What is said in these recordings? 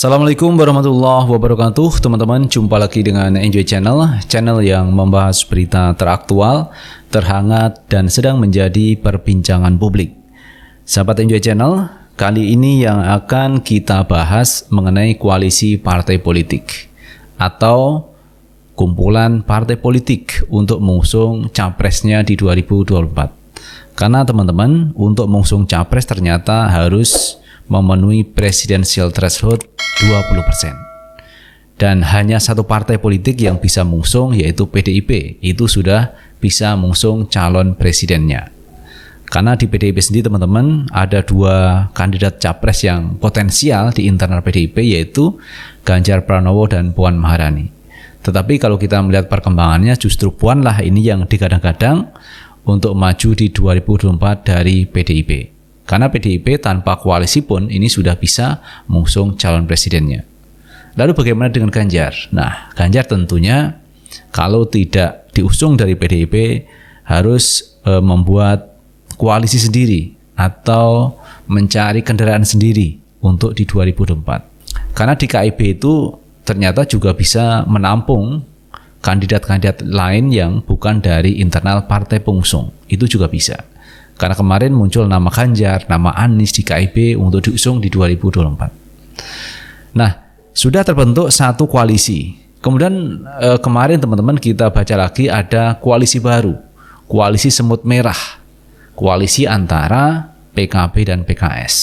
Assalamualaikum warahmatullahi wabarakatuh. Teman-teman, jumpa lagi dengan Enjoy Channel yang membahas berita teraktual, terhangat, dan sedang menjadi perbincangan publik. Sahabat Enjoy Channel, kali ini yang akan kita bahas mengenai koalisi partai politik atau kumpulan partai politik untuk mengusung capresnya di 2024. Karena teman-teman, untuk mengusung capres ternyata harus memenuhi presidensial threshold 20%. Dan hanya satu partai politik yang bisa mengusung, yaitu PDIP. Itu sudah bisa mengusung calon presidennya. Karena di PDIP sendiri teman-teman ada dua kandidat capres yang potensial di internal PDIP, yaitu Ganjar Pranowo dan Puan Maharani. Tetapi kalau kita melihat perkembangannya, justru Puan lah ini yang digadang-gadang untuk maju di 2024 dari PDIP. Karena PDIP tanpa koalisi pun ini sudah bisa mengusung calon presidennya. Lalu bagaimana dengan Ganjar? Nah, Ganjar tentunya kalau tidak diusung dari PDIP harus membuat koalisi sendiri atau mencari kendaraan sendiri untuk di 2024. Karena di KIB itu ternyata juga bisa menampung kandidat-kandidat lain yang bukan dari internal partai pengusung. Itu juga bisa. Karena kemarin muncul nama Ganjar, nama Anies di KIB untuk diusung di 2024. Nah, sudah terbentuk satu koalisi. Kemudian kemarin teman-teman kita baca lagi ada koalisi baru, koalisi semut merah, koalisi antara PKB dan PKS.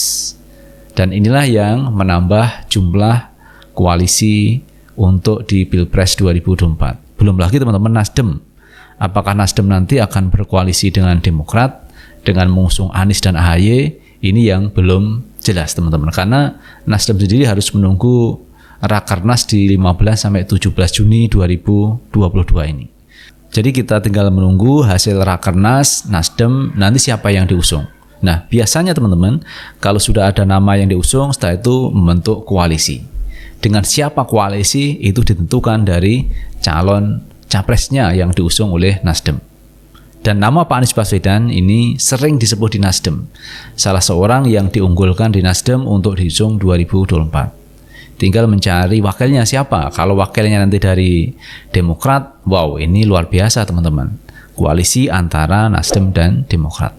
Dan inilah yang menambah jumlah koalisi untuk di Pilpres 2024. Belum lagi teman-teman Nasdem. Apakah Nasdem nanti akan berkoalisi dengan Demokrat, dengan mengusung Anies dan AHY, ini yang belum jelas teman-teman. Karena Nasdem sendiri harus menunggu Rakernas di 15 sampai 17 Juni 2022 ini. Jadi kita tinggal menunggu hasil Rakernas, Nasdem, nanti siapa yang diusung. Nah, biasanya teman-teman, kalau sudah ada nama yang diusung, setelah itu membentuk koalisi. Dengan siapa koalisi itu ditentukan dari calon capresnya yang diusung oleh Nasdem. Dan nama Pak Anies Baswedan ini sering disebut di Nasdem. Salah seorang yang diunggulkan di Nasdem untuk diusung 2024. Tinggal mencari wakilnya siapa. Kalau wakilnya nanti dari Demokrat, wow, ini luar biasa teman-teman. Koalisi antara Nasdem dan Demokrat.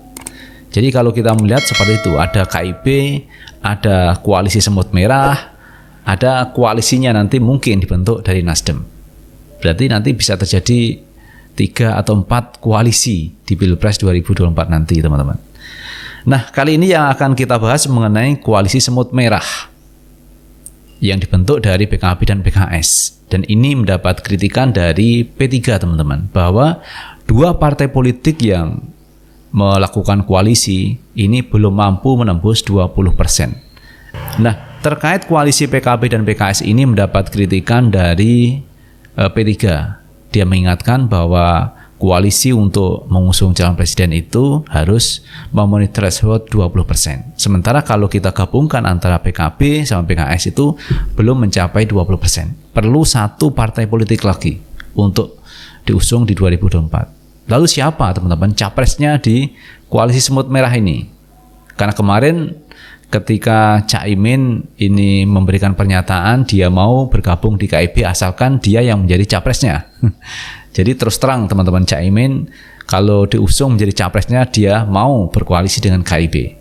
Jadi kalau kita melihat seperti itu, ada KIB, ada koalisi semut merah, ada koalisinya nanti mungkin dibentuk dari Nasdem. Berarti nanti bisa terjadi 3 atau 4 koalisi di Pilpres 2024 nanti teman-teman. Nah, kali ini yang akan kita bahas mengenai koalisi semut merah yang dibentuk dari PKB dan PKS. Dan ini mendapat kritikan dari P3 teman-teman, bahwa dua partai politik yang melakukan koalisi ini belum mampu menembus 20%. Nah, terkait koalisi PKB dan PKS ini mendapat kritikan dari P3. Dia mengingatkan bahwa koalisi untuk mengusung calon presiden itu harus memenuhi threshold 20%. Sementara kalau kita gabungkan antara PKB sama PKS itu belum mencapai 20%. Perlu satu partai politik lagi untuk diusung di 2024. Lalu siapa teman-teman capresnya di koalisi semut merah ini? Karena kemarin ketika Caimin ini memberikan pernyataan dia mau bergabung di KIB asalkan dia yang menjadi capresnya. Jadi terus terang teman-teman, Caimin kalau diusung menjadi capresnya dia mau berkoalisi dengan KIB.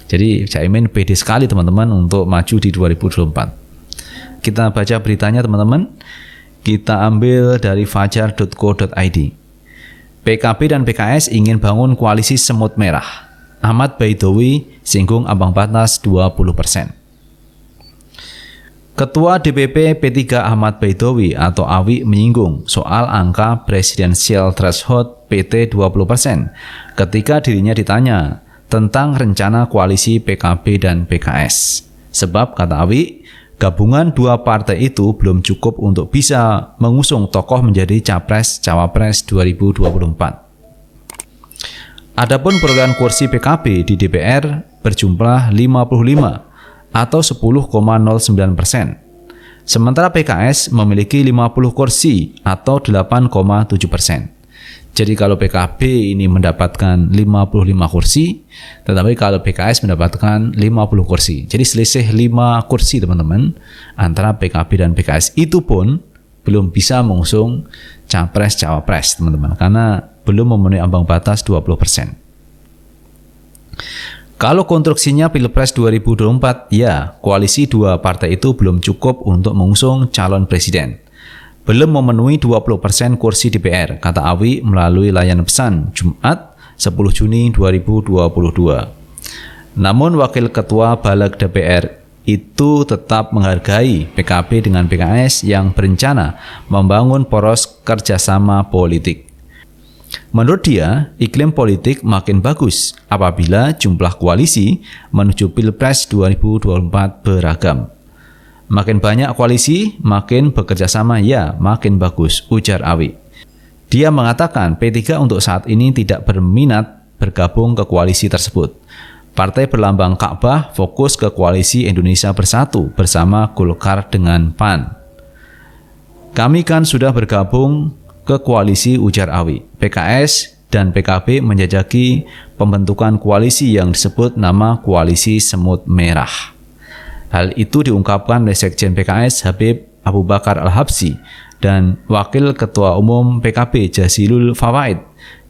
Jadi Caimin pede sekali teman-teman untuk maju di 2024. Kita baca beritanya teman-teman. Kita ambil dari fajar.co.id. PKB dan PKS ingin bangun koalisi semut merah. Ahmad Baidowi singgung ambang batas 20%. Ketua DPP P3 Ahmad Baidowi atau AWI menyinggung soal angka presidensial threshold PT 20% ketika dirinya ditanya tentang rencana koalisi PKB dan PKS. Sebab kata AWI, gabungan dua partai itu belum cukup untuk bisa mengusung tokoh menjadi capres-cawapres 2024. Adapun perolehan kursi PKB di DPR berjumlah 55 atau 10,09%. Sementara PKS memiliki 50 kursi atau 8,7%. Jadi kalau PKB ini mendapatkan 55 kursi, tetapi kalau PKS mendapatkan 50 kursi. Jadi selisih 5 kursi teman-teman antara PKB dan PKS. Itu pun belum bisa mengusung capres-cawapres teman-teman, karena belum memenuhi ambang batas 20%. Kalau konstruksinya Pilpres 2024, ya koalisi dua partai itu belum cukup untuk mengusung calon presiden. Belum memenuhi 20% kursi DPR, kata Awi melalui layanan pesan Jumat 10 Juni 2022. Namun Wakil Ketua Baleg DPR itu tetap menghargai PKB dengan PKS yang berencana membangun poros kerjasama politik. Menurut dia, iklim politik makin bagus apabila jumlah koalisi menuju Pilpres 2024 beragam. Makin banyak koalisi, makin bekerja sama, ya makin bagus, ujar Awi. Dia mengatakan P3 untuk saat ini tidak berminat bergabung ke koalisi tersebut. Partai berlambang Ka'bah fokus ke koalisi Indonesia Bersatu bersama Golkar dengan PAN. Kami kan sudah bergabung ke koalisi, ujar Awi. PKS dan PKB menjajaki pembentukan koalisi yang disebut nama Koalisi Semut Merah. Hal itu diungkapkan oleh Sekjen PKS Habib Abu Bakar Al-Habsyi dan Wakil Ketua Umum PKB Jazilul Fawaid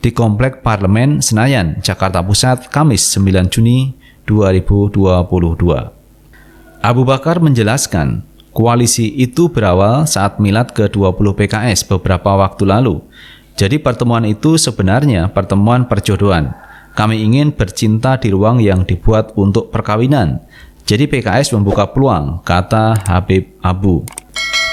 di Komplek Parlemen Senayan, Jakarta Pusat, Kamis 9 Juni 2022. Abu Bakar menjelaskan, koalisi itu berawal saat milad ke-20 PKS beberapa waktu lalu. Jadi pertemuan itu sebenarnya pertemuan perjodohan. Kami ingin bercinta di ruang yang dibuat untuk perkawinan. Jadi PKS membuka peluang, kata Habib Abu.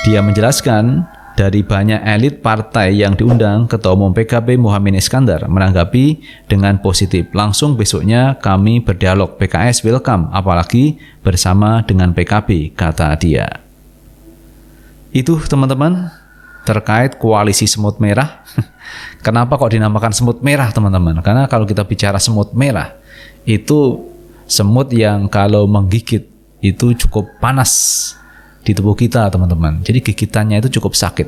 Dia menjelaskan, dari banyak elit partai yang diundang, Ketua Umum PKB Muhaimin Iskandar menanggapi dengan positif. Langsung besoknya kami berdialog, PKS welcome, apalagi bersama dengan PKB, kata dia. Itu teman-teman terkait koalisi semut merah. Kenapa kok dinamakan semut merah teman-teman? Karena kalau kita bicara semut merah, itu semut yang kalau menggigit itu cukup panas di tubuh kita teman-teman. Jadi gigitannya itu cukup sakit.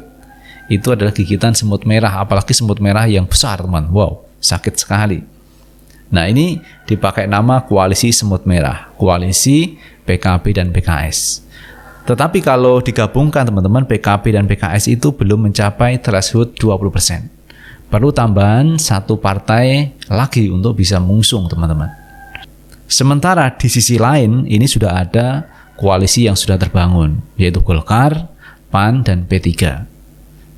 Itu adalah gigitan semut merah, apalagi semut merah yang besar teman. Wow, sakit sekali. Nah ini dipakai nama koalisi semut merah, koalisi PKB dan PKS. Tetapi kalau digabungkan teman-teman, PKB dan PKS itu belum mencapai threshold 20%. Perlu tambahan satu partai lagi untuk bisa mengusung teman-teman. Sementara di sisi lain ini sudah ada koalisi yang sudah terbangun, yaitu Golkar, PAN, dan P3.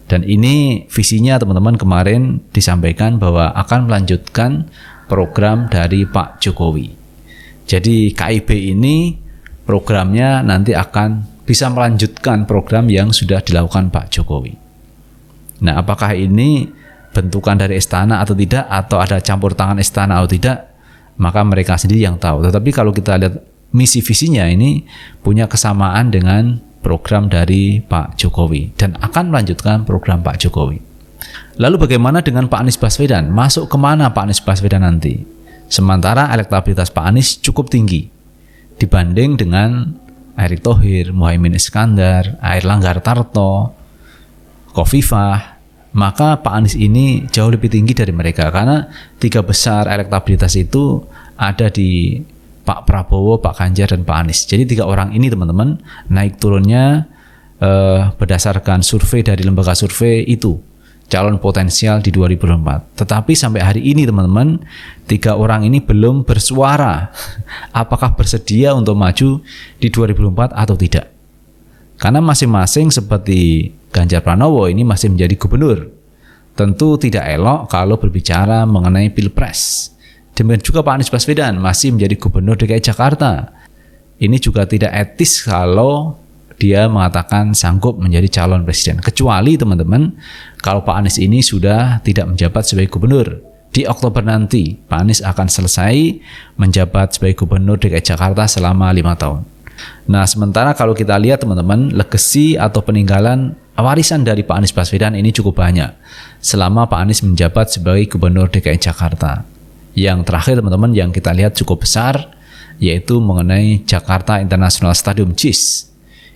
Dan ini visinya teman-teman kemarin disampaikan bahwa akan melanjutkan program dari Pak Jokowi. Jadi KIB ini programnya nanti akan bisa melanjutkan program yang sudah dilakukan Pak Jokowi. Nah, apakah ini bentukan dari istana atau tidak, atau ada campur tangan istana atau tidak, maka mereka sendiri yang tahu. Tetapi kalau kita lihat misi visinya ini punya kesamaan dengan program dari Pak Jokowi dan akan melanjutkan program Pak Jokowi. Lalu bagaimana dengan Pak Anies Baswedan? Masuk kemana Pak Anies Baswedan nanti? Sementara elektabilitas Pak Anies cukup tinggi dibanding dengan Erick Thohir, Muhaimin Iskandar, Airlangga Hartarto, Khofifah, maka Pak Anies ini jauh lebih tinggi dari mereka karena tiga besar elektabilitas itu ada di Pak Prabowo, Pak Ganjar, dan Pak Anies. Jadi tiga orang ini teman-teman naik turunnya berdasarkan survei dari lembaga survei itu calon potensial di 2024. Tetapi sampai hari ini teman-teman, tiga orang ini belum bersuara apakah bersedia untuk maju di 2024 atau tidak. Karena masing-masing seperti Ganjar Pranowo ini masih menjadi gubernur. Tentu tidak elok kalau berbicara mengenai Pilpres. Demikian juga Pak Anies Baswedan masih menjadi gubernur DKI Jakarta. Ini juga tidak etis kalau dia mengatakan sanggup menjadi calon presiden. Kecuali teman-teman, kalau Pak Anies ini sudah tidak menjabat sebagai gubernur. Di Oktober nanti, Pak Anies akan selesai menjabat sebagai gubernur DKI Jakarta selama 5 tahun. Nah, sementara kalau kita lihat teman-teman, legacy atau peninggalan warisan dari Pak Anies Baswedan ini cukup banyak selama Pak Anies menjabat sebagai gubernur DKI Jakarta. Yang terakhir teman-teman yang kita lihat cukup besar, yaitu mengenai Jakarta International Stadium JIS.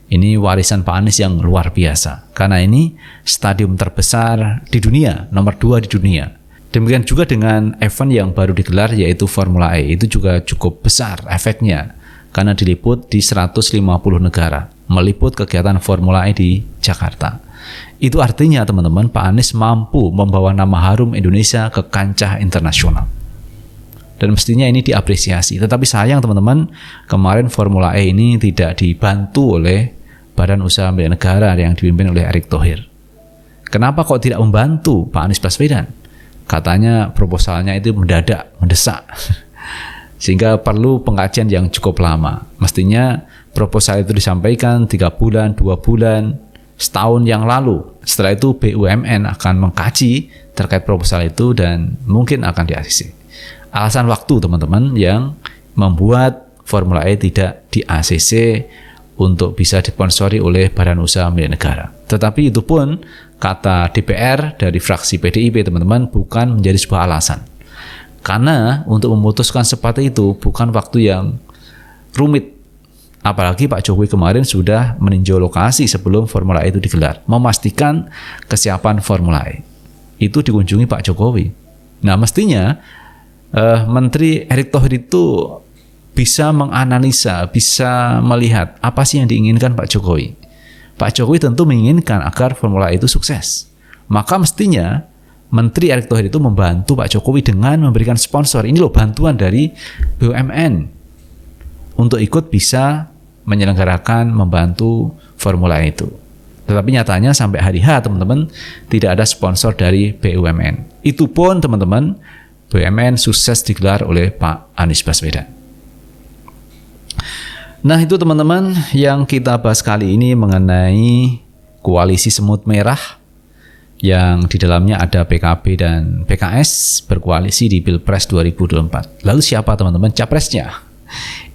Ini warisan Pak Anies yang luar biasa. Karena ini stadium terbesar di dunia, nomor 2 di dunia. Demikian juga dengan event yang baru digelar yaitu Formula E. Itu juga cukup besar efeknya. Karena diliput di 150 negara. Meliput kegiatan Formula E di Jakarta. Itu artinya teman-teman, Pak Anies mampu membawa nama harum Indonesia ke kancah internasional. Dan mestinya ini diapresiasi. Tetapi sayang teman-teman, kemarin Formula E ini tidak dibantu oleh Badan Usaha Milik Negara yang dipimpin oleh Erick Thohir. Kenapa kok tidak membantu Pak Anies Baswedan? Katanya proposalnya itu mendadak, mendesak. Sehingga perlu pengkajian yang cukup lama. Mestinya proposal itu disampaikan 3 bulan, 2 bulan, setahun yang lalu. Setelah itu BUMN akan mengkaji terkait proposal itu dan mungkin akan di-ACC. Alasan waktu teman-teman yang membuat Formula E tidak di-ACC untuk bisa disponsori oleh Badan Usaha Milik Negara. Tetapi itu pun kata DPR dari fraksi PDIP teman-teman bukan menjadi sebuah alasan. Karena untuk memutuskan seperti itu bukan waktu yang rumit. Apalagi Pak Jokowi kemarin sudah meninjau lokasi sebelum Formula E itu digelar. Memastikan kesiapan Formula E. Itu dikunjungi Pak Jokowi. Nah mestinya Menteri Erick Thohir itu bisa menganalisa, bisa melihat apa sih yang diinginkan Pak Jokowi. Pak Jokowi tentu menginginkan agar Formula E itu sukses. Maka mestinya Menteri Erick Thohir itu membantu Pak Jokowi dengan memberikan sponsor. Ini loh bantuan dari BUMN untuk ikut bisa menyelenggarakan, membantu Formula E itu. Tetapi nyatanya sampai hari H teman-teman tidak ada sponsor dari BUMN. Itu pun teman-teman BUMN sukses digelar oleh Pak Anies Baswedan. Nah itu teman-teman yang kita bahas kali ini mengenai koalisi semut merah yang di dalamnya ada PKB dan PKS berkoalisi di Pilpres 2024. Lalu siapa teman-teman capresnya?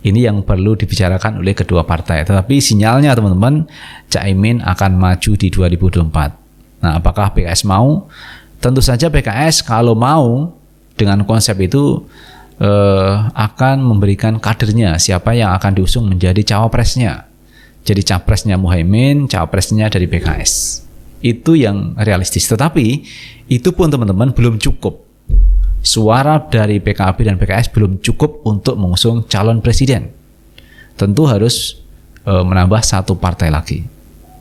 Ini yang perlu dibicarakan oleh kedua partai. Tetapi sinyalnya teman-teman, Caimin akan maju di 2024. Nah apakah PKS mau? Tentu saja PKS kalau mau dengan konsep itu akan memberikan kadernya siapa yang akan diusung menjadi cawapresnya. Jadi capresnya Muhaimin, cawapresnya dari PKS. Itu yang realistis. Tetapi itu pun teman-teman belum cukup. Suara dari PKB dan PKS belum cukup untuk mengusung calon presiden. Tentu harus menambah satu partai lagi.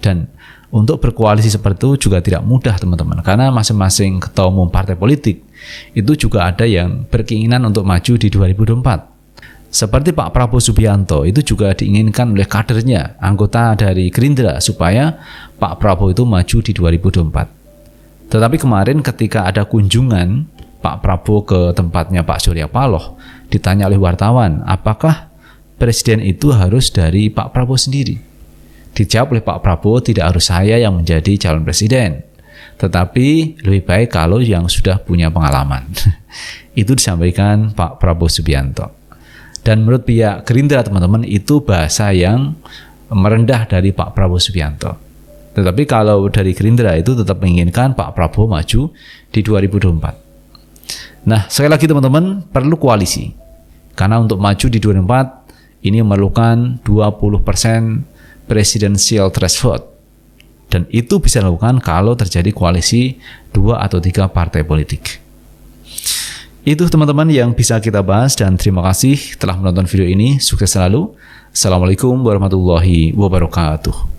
Dan untuk berkoalisi seperti itu juga tidak mudah teman-teman. Karena masing-masing ketua umum partai politik itu juga ada yang berkeinginan untuk maju di 2024. Seperti Pak Prabowo Subianto itu juga diinginkan oleh kadernya, anggota dari Gerindra supaya Pak Prabowo itu maju di 2024. Tetapi kemarin ketika ada kunjungan Pak Prabowo ke tempatnya Pak Surya Paloh, ditanya oleh wartawan, apakah presiden itu harus dari Pak Prabowo sendiri? Dijawab oleh Pak Prabowo, tidak harus saya yang menjadi calon presiden. Tetapi lebih baik kalau yang sudah punya pengalaman. Itu disampaikan Pak Prabowo Subianto. Dan menurut pihak Gerindra teman-teman itu bahasa yang merendah dari Pak Prabowo Subianto. Tetapi kalau dari Gerindra itu tetap menginginkan Pak Prabowo maju di 2024. Nah sekali lagi teman-teman perlu koalisi. Karena untuk maju di 2024 ini memerlukan 20% presidensial threshold. Dan itu bisa dilakukan kalau terjadi koalisi 2 atau 3 partai politik. Itu teman-teman yang bisa kita bahas dan terima kasih telah menonton video ini. Sukses selalu. Assalamualaikum warahmatullahi wabarakatuh.